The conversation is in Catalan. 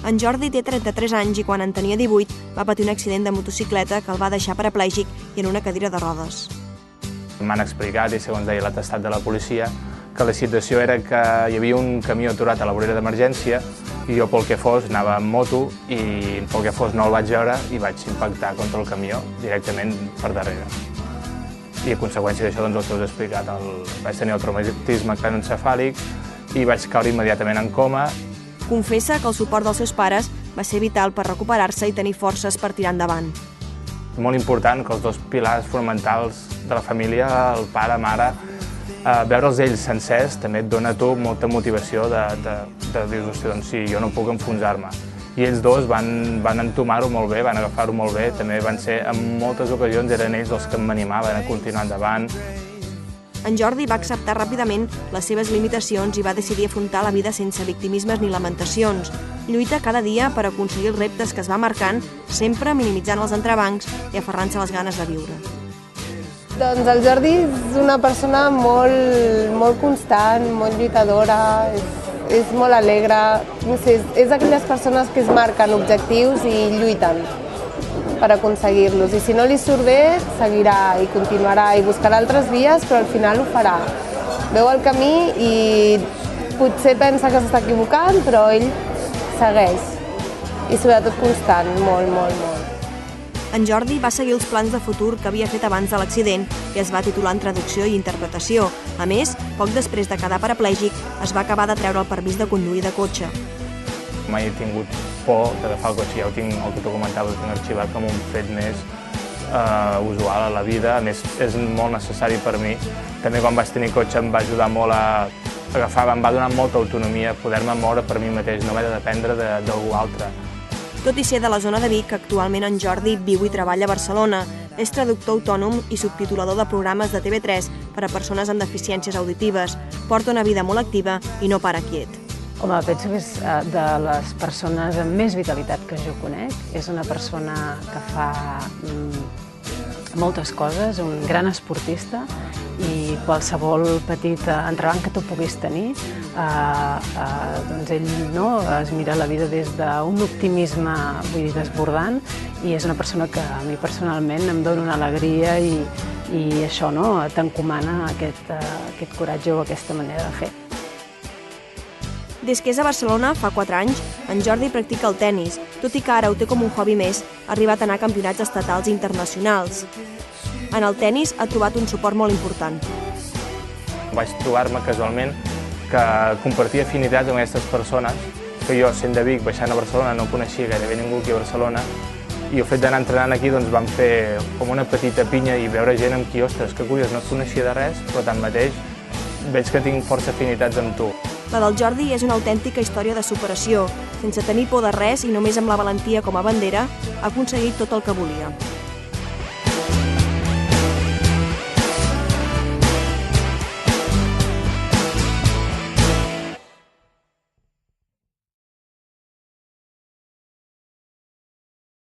En Jordi té 33 anys i quan en tenia 18 va patir un accident de motocicleta que el va deixar paraplègic i en una cadira de rodes. M'han explicat, i segons deia l'atestat de la policia, que la situació era que hi havia un camió aturat a la vorera d'emergència i jo pel que fos anava amb moto i pel que fos no el vaig veure i vaig impactar contra el camió directament per darrere. I a conseqüència d'això, doncs, el que us he explicat, vaig tenir el traumatisme cranioencefàlic i vaig caure immediatament en coma. Confessa que el suport dels seus pares va ser vital per recuperar-se i tenir forces per tirar endavant. Molt important que els dos pilars fonamentals de la família, el pare, mare, veure'ls ells sencers també et dona a tu molta motivació de dir, hòstia, doncs sí, jo no puc enfonsar-me. I ells dos van entomar-ho molt bé, van agafar-ho molt bé, també van ser, en moltes ocasions eren ells els que m'animaven a continuar endavant. En Jordi va acceptar ràpidament les seves limitacions i va decidir afrontar la vida sense victimismes ni lamentacions. Lluita cada dia per aconseguir els reptes que es va marcant, sempre minimitzant els entrebancs i aferrant-se a les ganes de viure. Doncs el Jordi és una persona molt constant, molt lluitadora, és molt alegre, no sé, és d'aquelles persones que es marquen objectius i lluiten per aconseguir-los. I si no li surt bé, seguirà i continuarà i buscarà altres vies, però al final ho farà. Veu el camí i potser pensa que s'està equivocant, però ell segueix. I sobretot constant, molt. En Jordi va seguir els plans de futur que havia fet abans de l'accident i es va titular en traducció i interpretació. A més, poc després de quedar paraplègic, es va acabar de treure el permís de conduir de cotxe. Mai he tingut por d'agafar el cotxe, ja el que t'ho comentava, ho tinc arxivat com un fet més usual a la vida. A més, és molt necessari per mi. També quan vaig tenir cotxe em va ajudar molt a agafar, em va donar molta autonomia, poder-me moure per mi mateix, no haver de dependre d'algú altre. Tot i ser de la zona de Vic, actualment en Jordi viu i treballa a Barcelona. És traductor autònom i subtitulador de programes de TV3 per a persones amb deficiències auditives. Porta una vida molt activa i no para quiet. Home, penso que és de les persones amb més vitalitat que jo conec. És una persona que fa moltes coses, un gran esportista, i qualsevol petit entrebanc que tu puguis tenir, doncs ell es mira la vida des d'un optimisme desbordant i és una persona que a mi personalment em dona una alegria i això t'encomana aquest coratge o aquesta manera de fer. Des que és a Barcelona, fa 4 anys, en Jordi practica el tennis, tot i que ara ho té com un hobby més, ha arribat a anar a campionats estatals i internacionals. En el tennis ha trobat un suport molt important. Vaig trobar-me casualment que compartia afinitats amb aquestes persones, que jo, sent de Vic, baixant a Barcelona, no coneixia gairebé ningú aquí a Barcelona, i el fet d'anar entrenant aquí vam fer com una petita pinya i veure gent amb qui, ostres, que curiós, no et coneixia de res, però tanmateix veig que tinc força afinitats amb tu. La del Jordi és una autèntica història de superació. Sense tenir por de res i només amb la valentia com a bandera, ha aconseguit tot el que volia.